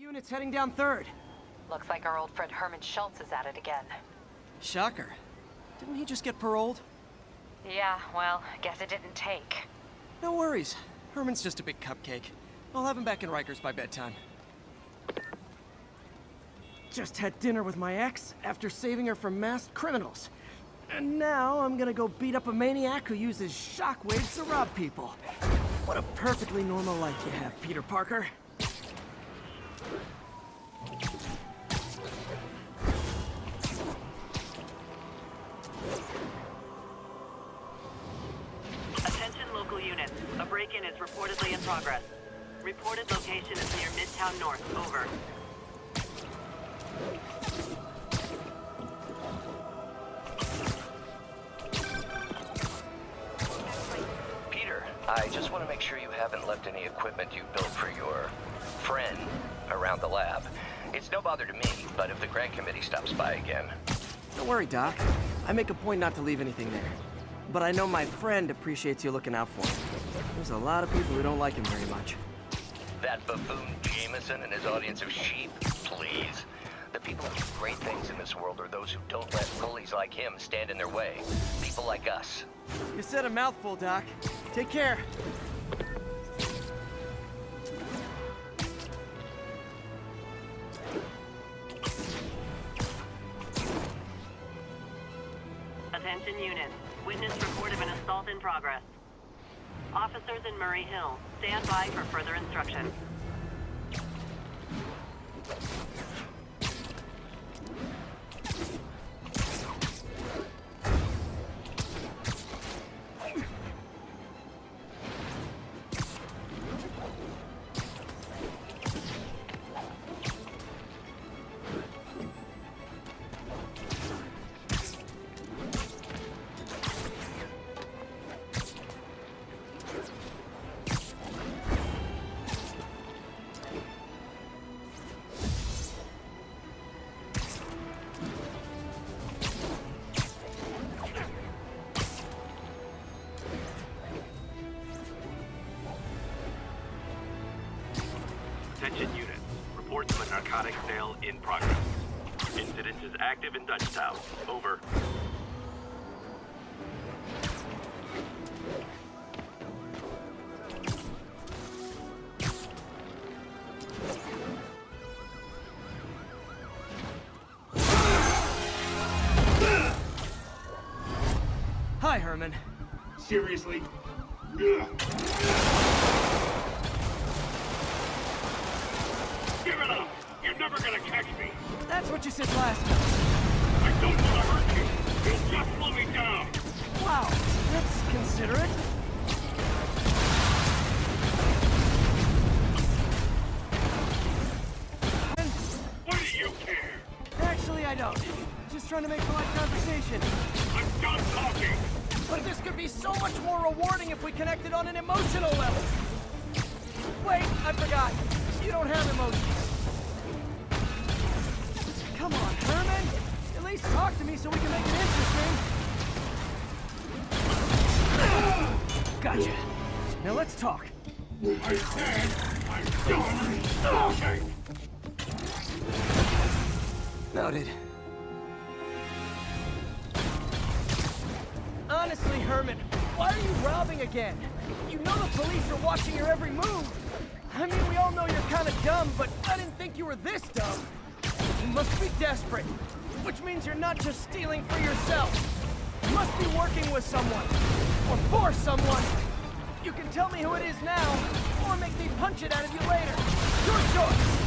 units heading down 3rd. Looks like our old friend Herman Schultz is at it again. Shocker. Didn't he just get paroled? Yeah, well, guess it didn't take. No worries. Herman's just a big cupcake. I'll have him back in Rikers by bedtime. Just had dinner with my ex after saving her from masked criminals. And now I'm gonna go beat up a maniac who uses shockwaves to rob people. What a perfectly normal life you have, Peter Parker. Attention local units. A break-in is reportedly in progress. Reported location is near Midtown North. Over. Peter, I just want to make sure you haven't left any equipment you built for your friend around the lab. It's no bother to me, but if the grant committee stops by again... Don't worry, Doc. I make a point not to leave anything there. But I know my friend appreciates you looking out for him. There's a lot of people who don't like him very much. That buffoon Jameson and his audience of sheep? Please. The people who do great things in this world are those who don't let bullies like him stand in their way. People like us. You said a mouthful, Doc. Take care. Attention units. Witness report of an assault in progress. Officers in Murray Hill. Stand by for further instruction. Attention units. Reports of a narcotic sale in progress. Incident is active in Dutchtown. Over. Hi, Herman. Seriously? Give it up! You're never gonna catch me! That's what you said last time. I don't want to hurt you! You'll just slow me down! Wow, that's considerate. What do you care? Actually, I don't. Just trying to make polite conversation. I'm done talking! But this could be so much more rewarding if we connected on an emotional level. Wait, I forgot. You don't have emotions. Come on, Herman. At least talk to me so we can make it interesting. Gotcha. Now let's talk. I said I'm done talking! Noted. Honestly, Herman, why are you robbing again? You know the police are watching your every move. I mean, we all know you're kind of dumb, but I didn't think you were this dumb. You must be desperate, which means you're not just stealing for yourself. You must be working with someone, or for someone. You can tell me who it is now, or make me punch it out of you later. Your choice.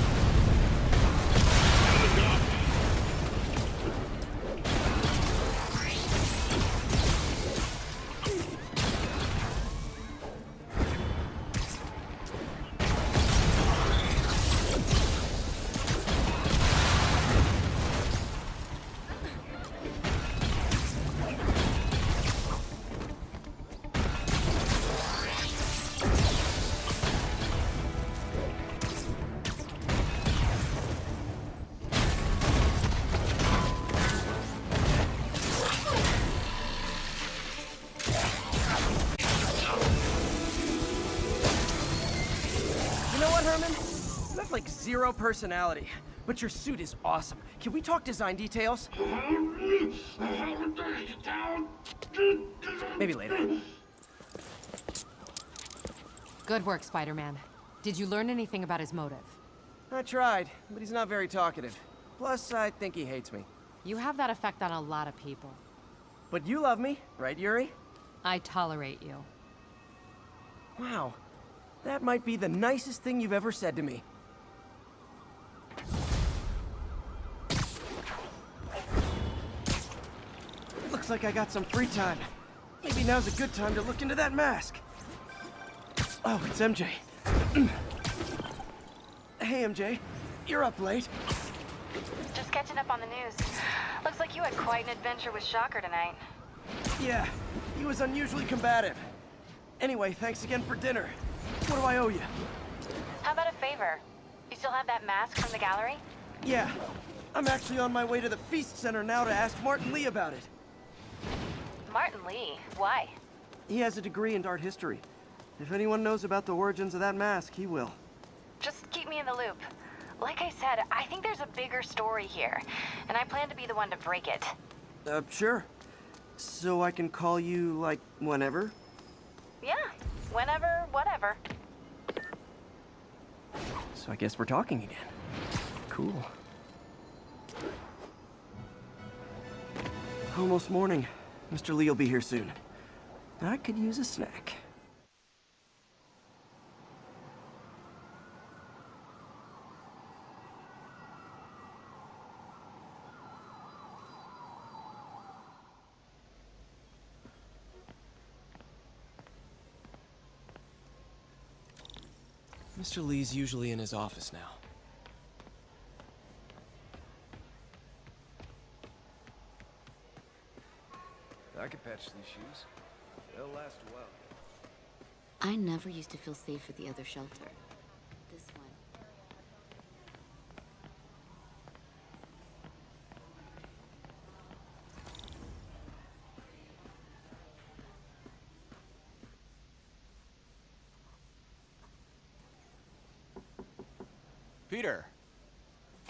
have like zero personality, but your suit is awesome. Can we talk design details? Maybe later. Good work, Spider-Man. Did you learn anything about his motive? I tried, but he's not very talkative. Plus, I think he hates me. You have that effect on a lot of people. But you love me, right, Yuri? I tolerate you. Wow. That might be the nicest thing you've ever said to me. Looks like I got some free time. Maybe now's a good time to look into that mask. Oh, it's MJ. Hey, MJ. You're up late. Just catching up on the news. Looks like you had quite an adventure with Shocker tonight. Yeah, he was unusually combative. Anyway, thanks again for dinner. What do I owe you? How about a favor? You still have that mask from the gallery? Yeah, I'm actually on my way to the Feast Center now to ask Martin Lee about it. Martin Lee? Why? He has a degree in art history. If anyone knows about the origins of that mask, he will. Just keep me in the loop. Like I said, I think there's a bigger story here, and I plan to be the one to break it. Sure. So I can call you, like, whenever? Yeah, whenever, whatever. So I guess we're talking again. Cool. Almost morning. Mr. Lee will be here soon. I could use a snack. Mr. Lee's usually in his office now. I could patch these shoes. They'll last a while. I never used to feel safe at the other shelter. This one. Peter,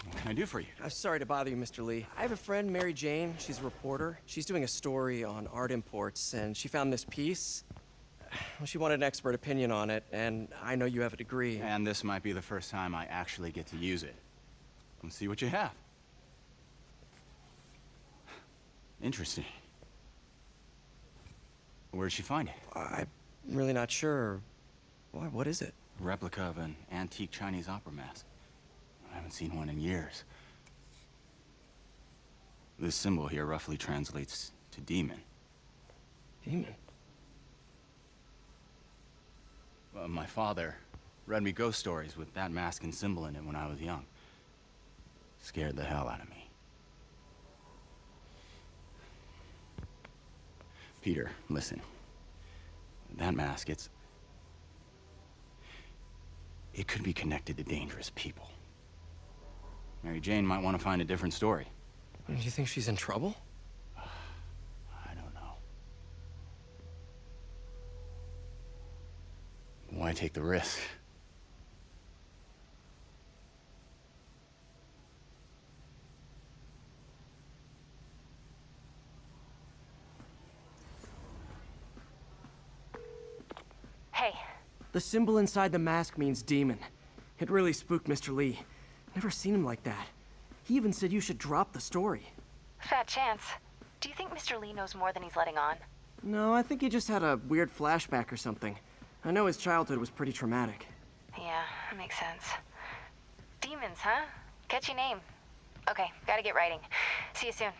what can I do for you? I'm sorry to bother you, Mr. Lee. I have a friend, Mary Jane. She's a reporter. She's doing a story on art imports, and she found this piece. Well, she wanted an expert opinion on it, and I know you have a degree. And this might be the first time I actually get to use it. Let's see what you have. Interesting. Where did she find it? I'm really not sure. Why, what is it? A replica of an antique Chinese opera mask. I haven't seen one in years. This symbol here roughly translates to demon. Demon? My father read me ghost stories with that mask and symbol in it when I was young. Scared the hell out of me. Peter, listen. That mask, it could be connected to dangerous people. Mary Jane might want to find a different story. Do you think she's in trouble? I don't know. Why take the risk? Hey, The symbol inside the mask means demon. It really spooked Mr. Lee. Never seen him like that. He even said you should drop the story. fat chance. Do you think Mr. Lee knows more than he's letting on? No, I think he just had a weird flashback or something. I know his childhood was pretty traumatic. Yeah, makes sense. Demons, huh? Catchy name. Okay, gotta get writing. See you soon.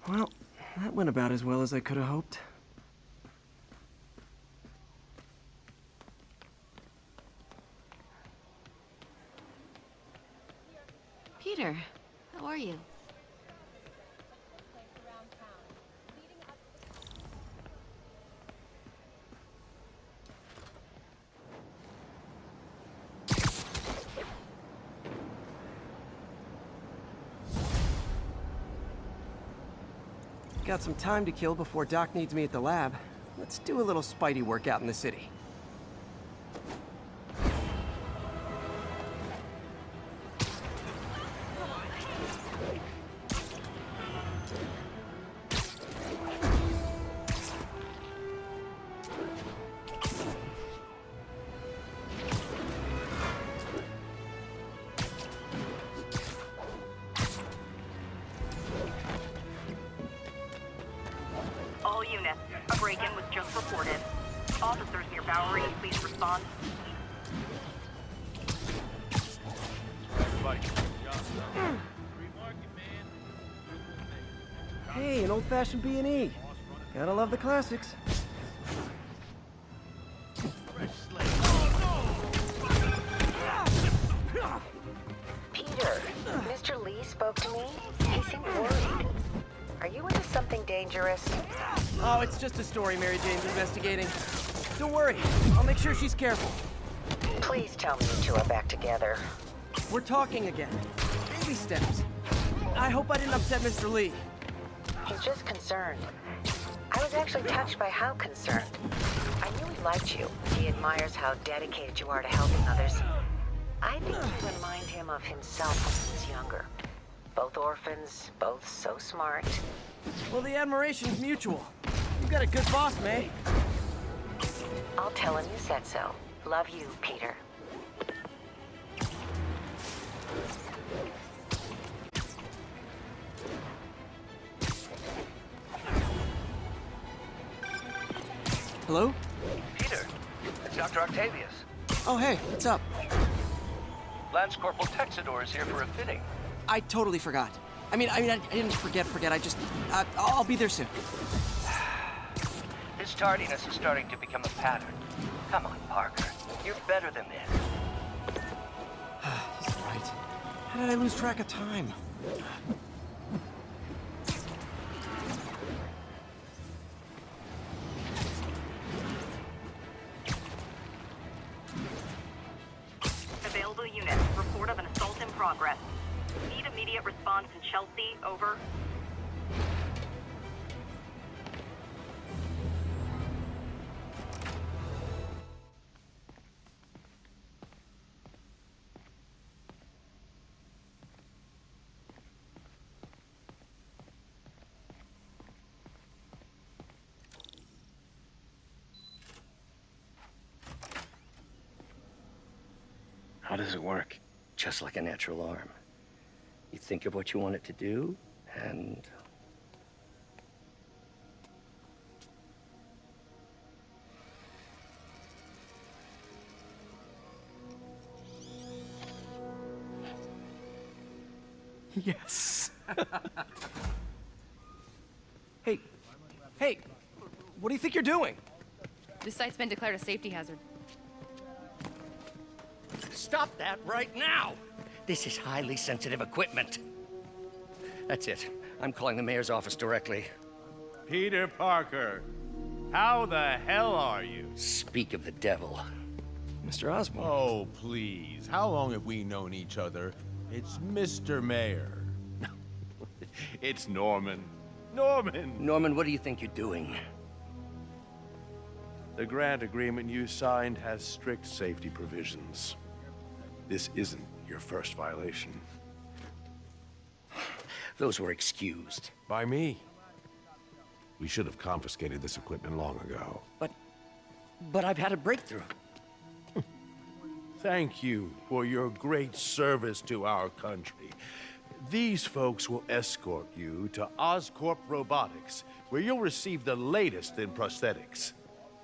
Well, that went about as well as I could have hoped. Peter, how are you? Got some time to kill before Doc needs me at the lab. Let's do a little Spidey workout in the city. respond? Hey, an old-fashioned B&E. Gotta love the classics. Peter, Mr. Lee spoke to me. He seemed worried. Are you into something dangerous? Oh, it's just a story Mary Jane's investigating. Don't worry, I'll make sure she's careful. Please tell me you two are back together. We're talking again. Baby steps. I hope I didn't upset Mr. Lee. He's just concerned. I was actually touched by how concerned. I knew he liked you. He admires how dedicated you are to helping others. I think you remind him of himself when he was younger. Both orphans, both so smart. Well, the admiration's mutual. You've got a good boss, May. I'll tell him you said so. Love you, Peter. Hello? Peter, it's Dr. Octavius. Oh, hey, what's up? Lance Corporal Texador is here for a fitting. I totally forgot. I didn't forget. I'll be there soon. His tardiness is starting to become a pattern. Come on, Parker. You're better than this. He's right. How did I lose track of time? Available unit. Report of an assault in progress. Need immediate response in Chelsea. Over. How does it work? Just like a natural arm. You think of what you want it to do, and... Yes. Hey, what do you think you're doing? This site's been declared a safety hazard. Stop that right now! This is highly sensitive equipment. That's it. I'm calling the mayor's office directly. Peter Parker, how the hell are you? Speak of the devil. Mr. Osborn. Oh, please. How long have we known each other? It's Mr. Mayor. It's Norman. Norman! Norman, what do you think you're doing? The grant agreement you signed has strict safety provisions. This isn't your first violation. Those were excused. By me. We should have confiscated this equipment long ago. But I've had a breakthrough. Thank you for your great service to our country. These folks will escort you to Oscorp Robotics, where you'll receive the latest in prosthetics.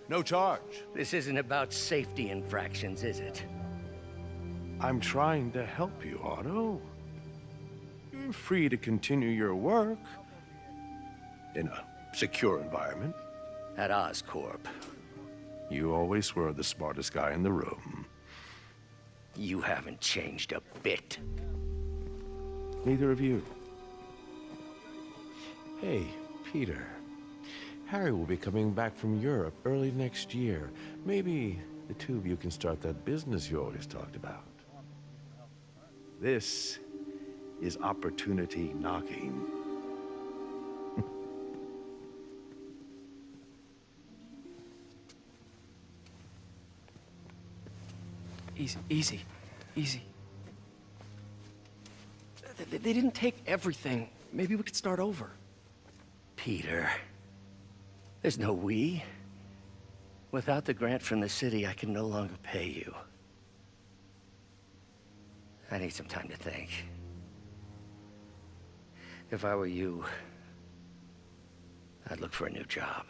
No charge. This isn't about safety infractions, is it? I'm trying to help you, Otto. You're free to continue your work in a secure environment. At Oscorp. You always were the smartest guy in the room. You haven't changed a bit. Neither of you. Hey, Peter. Harry will be coming back from Europe early next year. Maybe the two of you can start that business you always talked about. This is opportunity knocking. Easy. They didn't take everything. Maybe we could start over. Peter, there's no we. Without the grant from the city, I can no longer pay you. I need some time to think. If I were you, I'd look for a new job.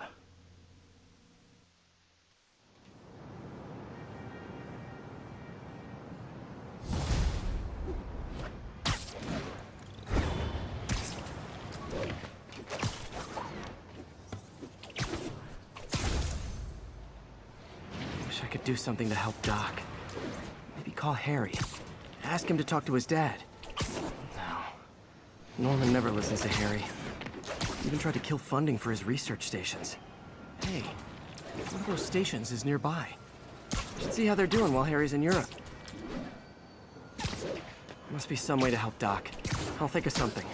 could do something to help Doc. Maybe call Harry. Ask him to talk to his dad. No. Norman never listens to Harry. Even tried to kill funding for his research stations. Hey, one of those stations is nearby. Should see how they're doing while Harry's in Europe. Must be some way to help Doc. I'll think of something.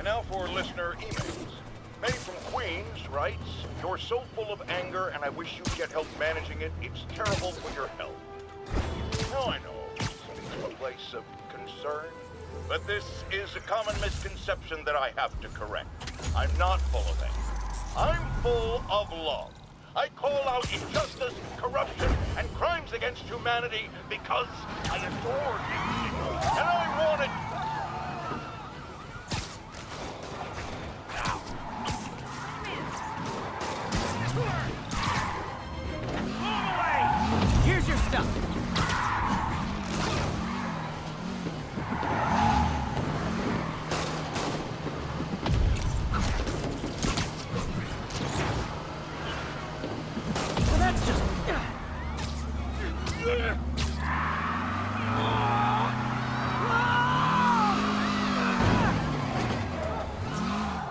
Now for listener emails. May from Queens writes, "You're so full of anger and I wish you'd get help managing it. It's terrible for your health." Now I know this leads to a place of concern, but this is a common misconception that I have to correct. I'm not full of anger. I'm full of love. I call out injustice, corruption, and crimes against humanity because I adore you. And I want it. Here's your stuff. Well, that's just...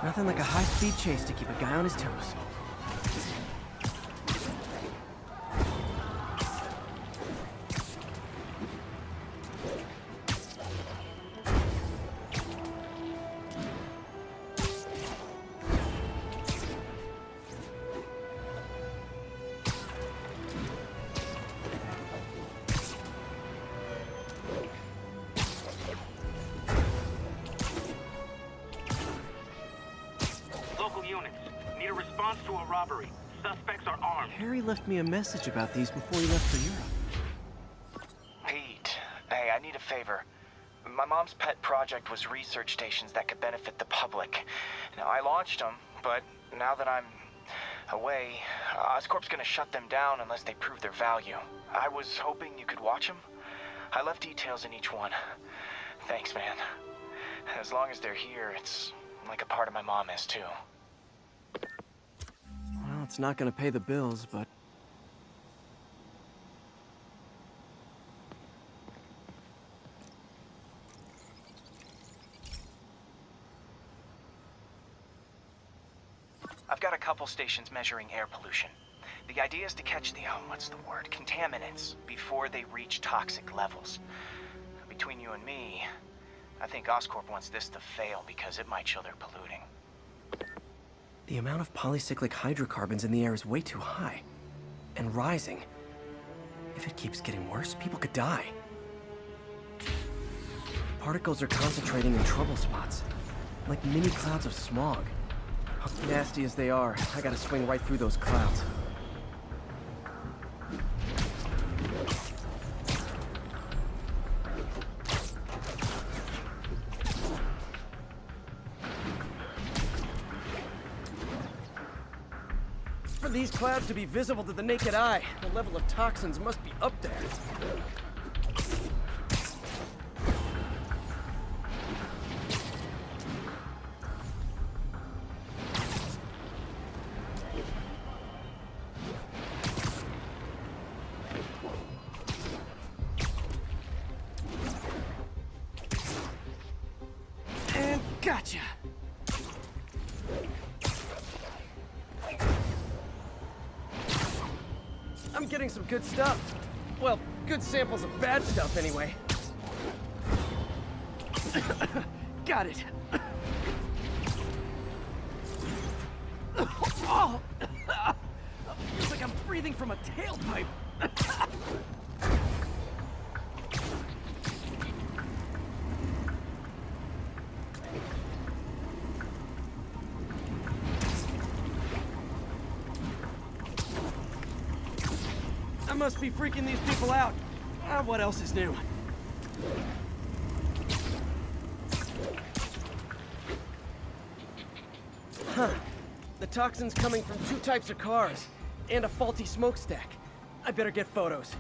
Nothing like a high-speed chase to keep a guy on his toes. Need a response to a robbery. Suspects are armed. Harry left me a message about these before he left for Europe. Pete, hey, I need a favor. My mom's pet project was research stations that could benefit the public. Now, I launched them, but now that I'm away, Oscorp's gonna shut them down unless they prove their value. I was hoping you could watch them. I left details in each one. Thanks, man. As long as they're here, it's like a part of my mom is, too. Well, it's not gonna pay the bills, but... I've got a couple stations measuring air pollution. The idea is to catch the, contaminants before they reach toxic levels. Between you and me, I think Oscorp wants this to fail because it might show they're polluting. The amount of polycyclic hydrocarbons in the air is way too high. And rising. If it keeps getting worse, people could die. Particles are concentrating in trouble spots. Like mini clouds of smog. Nasty as they are, I gotta swing right through those clouds. For these clouds to be visible to the naked eye, the level of toxins must be up there. And gotcha! I'm getting some good stuff. Well, good samples of bad stuff, anyway. Got it. Oh! Feels like I'm breathing from a tailpipe. I must be freaking these people out. What else is new? Huh. The toxin's coming from 2 types of cars, and a faulty smokestack. I better get photos.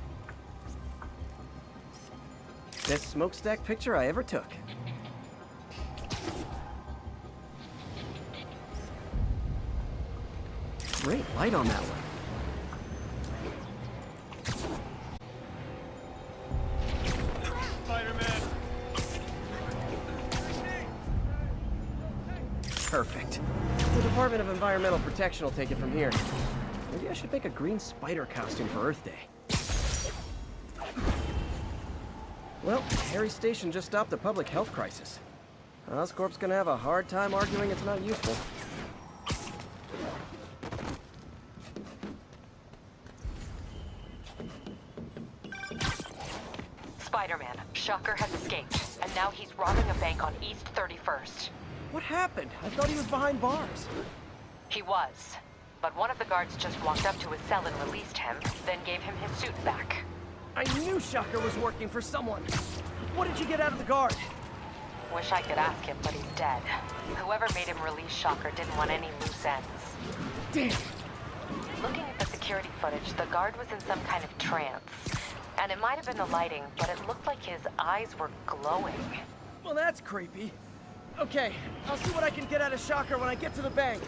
Best smokestack picture I ever took. Great light on that one. Spider-Man! Perfect. The Department of Environmental Protection will take it from here. Maybe I should make a green spider costume for Earth Day. Well, Harry Station just stopped a public health crisis. Oscorp's gonna have a hard time arguing it's not useful. Spider-Man, Shocker has escaped, and now he's robbing a bank on East 31st. What happened? I thought he was behind bars. He was, but one of the guards just walked up to his cell and released him, then gave him his suit back. I knew Shocker was working for someone. What did you get out of the guard? Wish I could ask him, but he's dead. Whoever made him release Shocker didn't want any loose ends. Damn. Looking at the security footage, the guard was in some kind of trance. And it might have been the lighting, but it looked like his eyes were glowing. Well, that's creepy. Okay, I'll see what I can get out of Shocker when I get to the bank.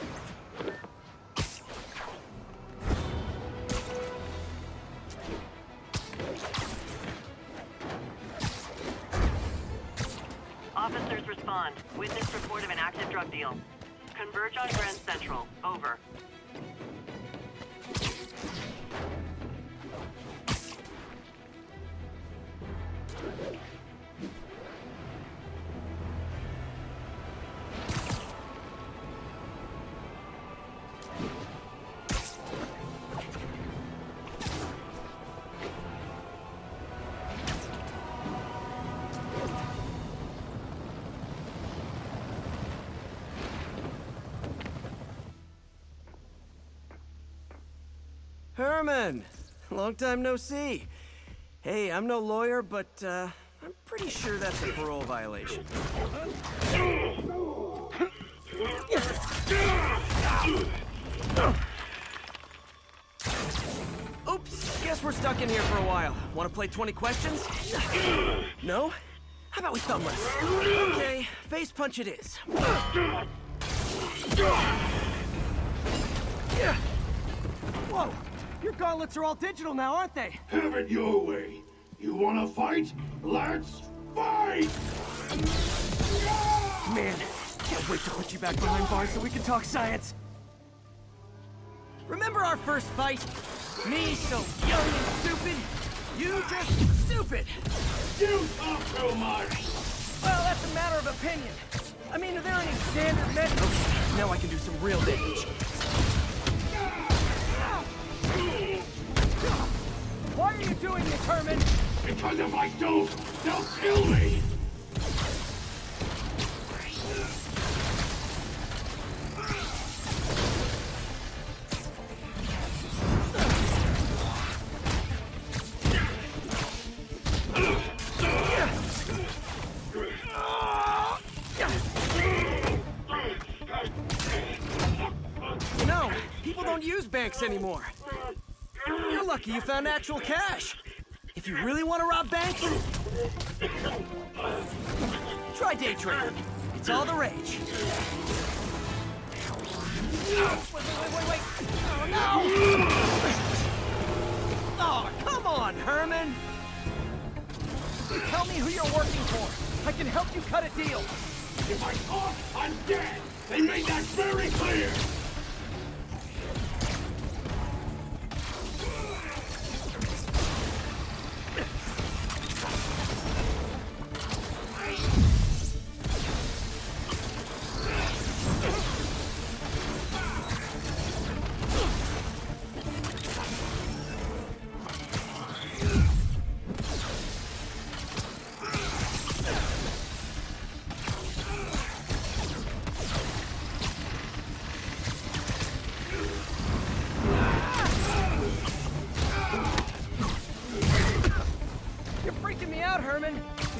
Officers respond. Witness report of an active drug deal. Converge on Grand Central. Over. Herman! Long time no see. Hey, I'm no lawyer, but, I'm pretty sure that's a parole violation. Oops, guess we're stuck in here for a while. Want to play 20 questions? No? How about we thumb wrestle? Okay, face punch it is. Whoa! Your gauntlets are all digital now, aren't they? Have it your way. You wanna fight? Let's fight! Man, can't wait to put you back behind bars so we can talk science. Remember our first fight? Me so young and stupid? You just stupid! You talk too much! Well, that's a matter of opinion. I mean, are there any standard methods? Okay, now I can do some real damage. Why are you doing this, Herman? Because if I don't, they'll kill me! No, people don't use banks anymore. You're lucky you found actual cash. If you really want to rob banks, try day trading. It's all the rage. Wait. Oh, no! Oh, come on, Herman! Tell me who you're working for. I can help you cut a deal. If I talk, I'm dead! They made that very clear!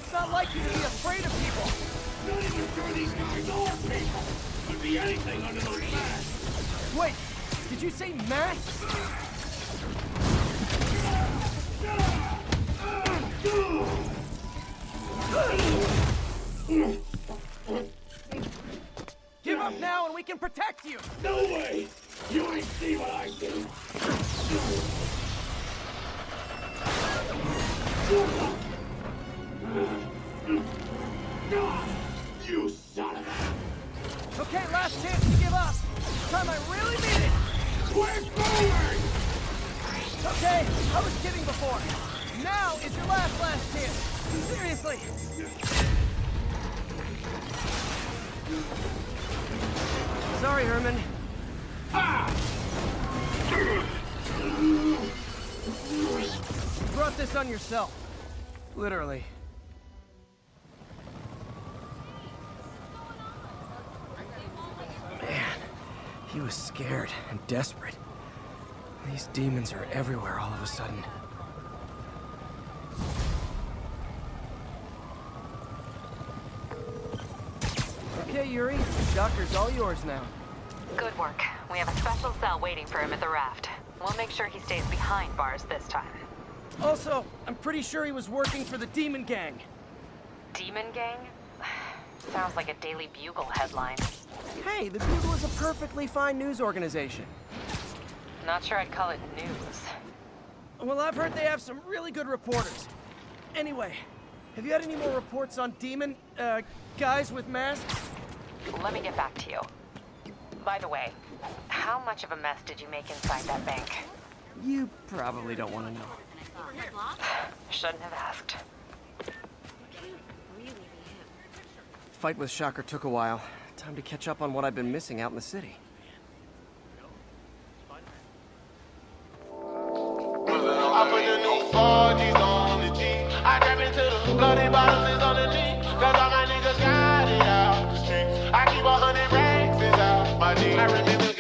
It's not like you to be afraid of people. Not even sure these guys are people. Could be anything under those masks. Wait, did you say masks? Give up now and we can protect you! No way! You ain't see what I do! You son of a... Okay, last chance to give up. This time I really mean it! Quick forward! Okay, I was kidding before. Now is your last chance. Seriously. Sorry, Herman. You brought this on yourself. Literally. Man, he was scared and desperate. These demons are everywhere all of a sudden. Okay, Yuri. Shocker's all yours now. Good work. We have a special cell waiting for him at the raft. We'll make sure he stays behind bars this time. Also, I'm pretty sure he was working for the Demon Gang. Demon Gang? Sounds like a Daily Bugle headline. Hey, the Bugle is a perfectly fine news organization. Not sure I'd call it news. Well, I've heard they have some really good reporters. Anyway, have you had any more reports on demon, guys with masks? Let me get back to you. By the way, how much of a mess did you make inside that bank? You probably don't want to know. Shouldn't have asked. Fight with Shocker took a while. Time to catch up on what I've been missing out in the city. I put the new 4Gs on the G. I grab into the bloody bottles on the G. Cause all my niggas got it out the streets. I keep 100 racks out my D. I remember